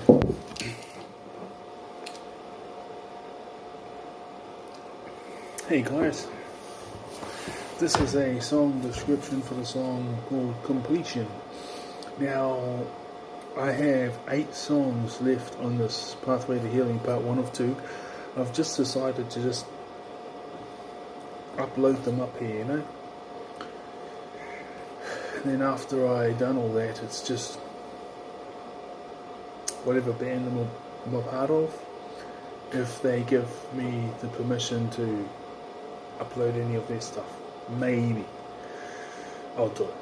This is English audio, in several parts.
Hey guys, this is a song description for the song called Completion. Now, I have 8 songs left on this Pathway to Healing part 1 of 2. I've just decided to just upload them up here, And then after I done all that, it's just whatever band I'm a part of, if they give me the permission to upload any of their stuff, maybe I'll do it.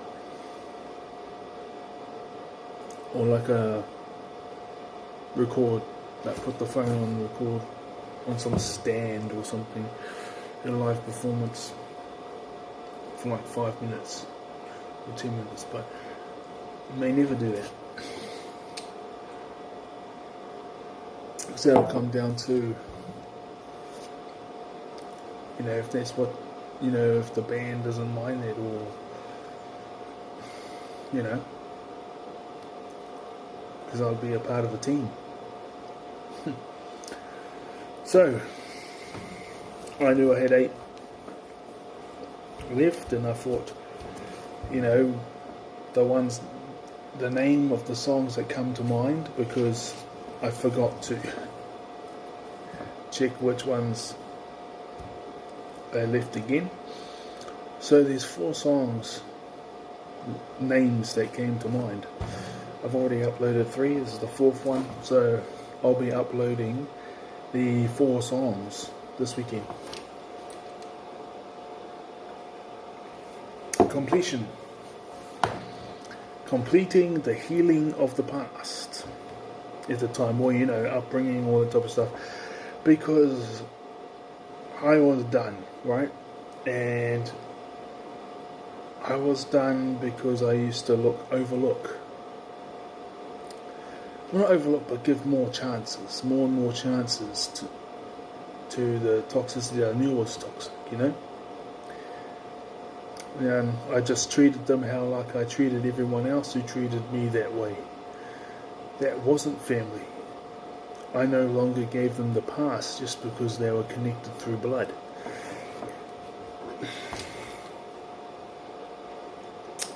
Or like a record, like put the phone on record on some stand or something in a live performance for like 5 minutes or 10 minutes, but I may never do that. So that'll come down to, if that's what, if the band doesn't mind that, or, because I'll be a part of a team. So, I knew I had 8 left, and I thought, the name of the songs that come to mind, because I forgot to check which ones they left again. So there's 4 songs names that came to mind. I've already uploaded 3, this is the 4th one, so I'll be uploading the 4 songs this weekend. Completion. Completing the healing of the past at the time, or upbringing, all that type of stuff, because I was done, right? And I was done because I used to overlook, well, not overlook, but give more and more chances to the toxicity I knew was toxic, And I just treated them like I treated everyone else who treated me that way. That wasn't family. I no longer gave them the pass just because they were connected through blood.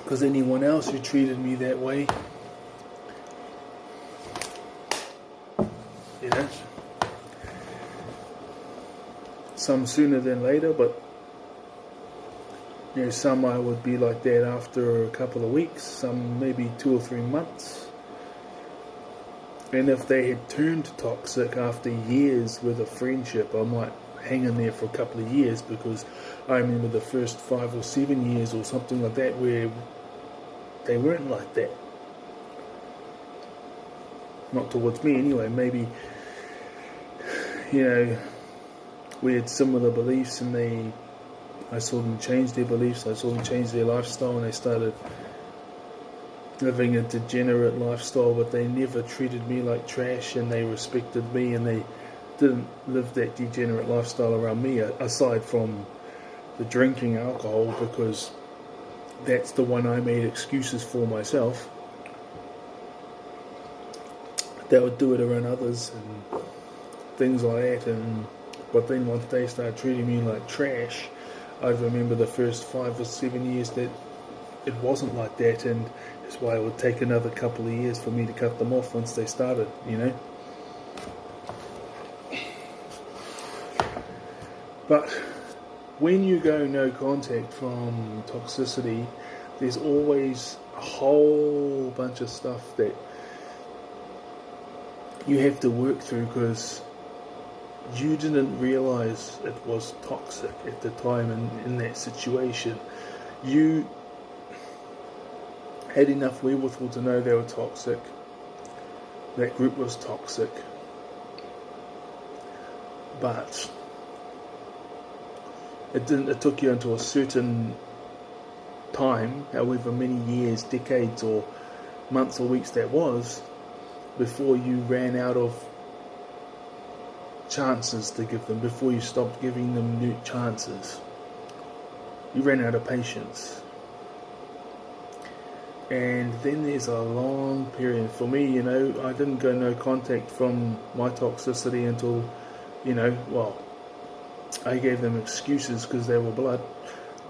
Because anyone else who treated me that way, some sooner than later, but some I would be like that after a couple of weeks, some maybe 2 or 3 months. And if they had turned toxic after years with a friendship, I might hang in there for a couple of years, because I remember the first 5 or 7 years or something like that where they weren't like that. Not towards me anyway. Maybe, we had similar beliefs, and I saw them change their beliefs, I saw them change their lifestyle, and they started living a degenerate lifestyle, but they never treated me like trash, and they respected me, and they didn't live that degenerate lifestyle around me, aside from the drinking alcohol, because that's the one I made excuses for myself. They would do it around others and things like that, but then once they started treating me like trash, I remember the first 5 or 7 years that it wasn't like that, and that's why it would take another couple of years for me to cut them off once they started, But when you go no contact from toxicity, there's always a whole bunch of stuff that you have to work through, because you didn't realize it was toxic at the time in that situation. You had enough wherewithal to know they were toxic. That group was toxic. But it took you until a certain time, however many years, decades, or months or weeks that was, before you ran out of chances to give them, before you stopped giving them new chances. You ran out of patience. And then there's a long period. For me, I didn't go no contact from my toxicity until, I gave them excuses because they were blood.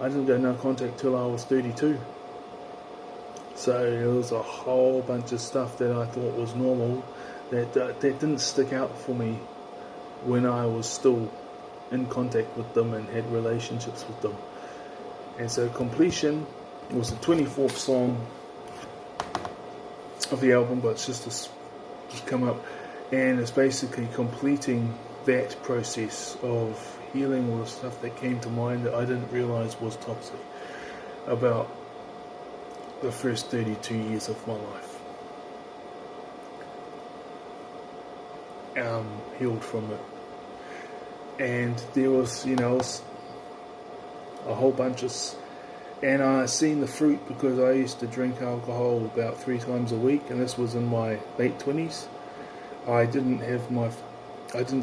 I didn't go no contact till I was 32. So there was a whole bunch of stuff that I thought was normal that didn't stick out for me when I was still in contact with them and had relationships with them. And so Completion was the 24th song of the album, but it's just come up, and it's basically completing that process of healing all the stuff that came to mind that I didn't realise was toxic about the first 32 years of my life. Healed from it. And there was, a whole bunch of... And I seen the fruit because I used to drink alcohol about 3 times a week, and this was in my late 20s. I didn't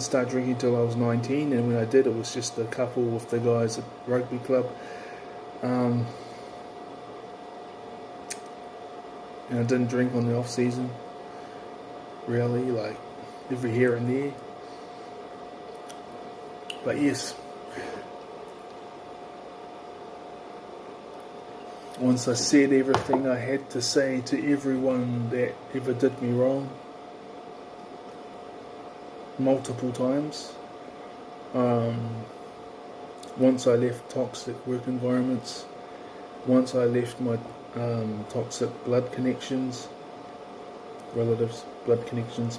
start drinking till I was 19, and when I did, it was just a couple with the guys at rugby club. And I didn't drink on the off season, really, like every here and there. But yes, once I said everything I had to say to everyone that ever did me wrong, multiple times. Once I left toxic work environments, once I left my toxic blood connections, relatives, blood connections.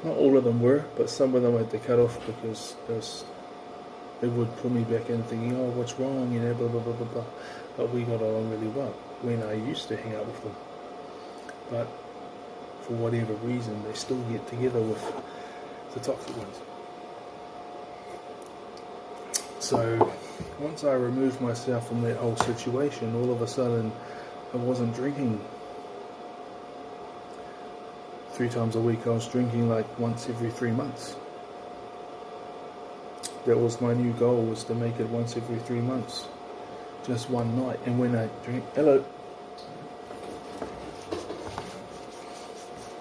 Not all of them were, but some of them I had to cut off because they would pull me back in thinking, oh, what's wrong, blah, blah, blah, blah, blah. But we got along really well when I used to hang out with them. But for whatever reason, they still get together with the toxic ones. So once I removed myself from that whole situation, all of a sudden I wasn't drinking 3 times a week. I was drinking like once every 3 months. That was my new goal, was to make it once every 3 months, just one night. And when I drink, hello,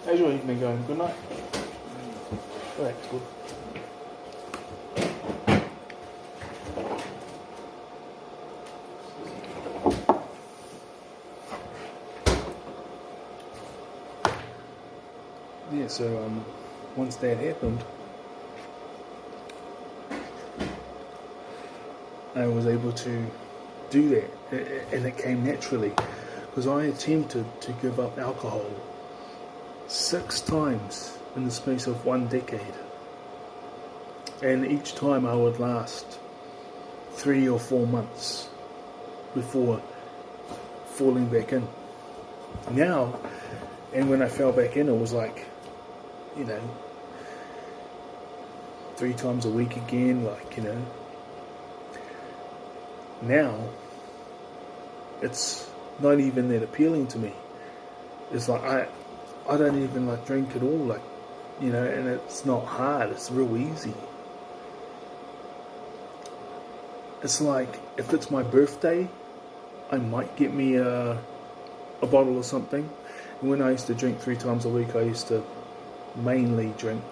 how's your evening going? Good night. Oh, that's good. Yeah, so once that happened, I was able to do that, and it came naturally, because I attempted to give up alcohol 6 times in the space of 1 decade, and each time I would last 3 or 4 months before falling back in. Now, and when I fell back in, it was like, 3 times a week again, Now, it's not even that appealing to me. It's like, I don't even drink at all, and it's not hard, it's real easy. It's like, if it's my birthday, I might get me a bottle or something. And when I used to drink 3 times a week, I used to mainly drink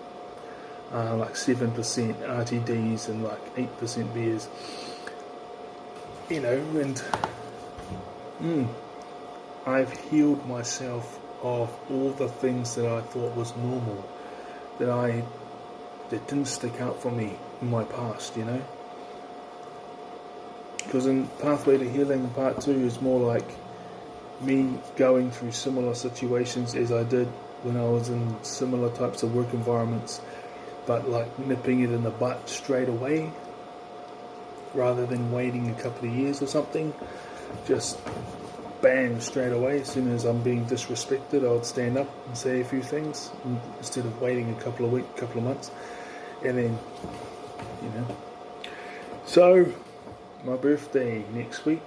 7% RTDs and 8% beers. And I've healed myself of all the things that I thought was normal, that didn't stick out for me in my past, Because in Pathway to Healing Part 2 is more like me going through similar situations as I did when I was in similar types of work environments, but nipping it in the butt straight away, rather than waiting a couple of years or something. Just bang, straight away. As soon as I'm being disrespected, I would stand up and say a few things instead of waiting a couple of weeks, couple of months. And then, So, my birthday next week,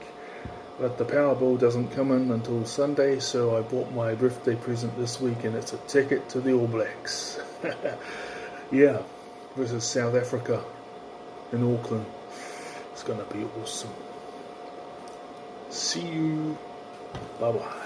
but the Powerball doesn't come in until Sunday, so I bought my birthday present this week, and it's a ticket to the All Blacks. Yeah, versus South Africa in Auckland. It's gonna be awesome. See you. Bye bye.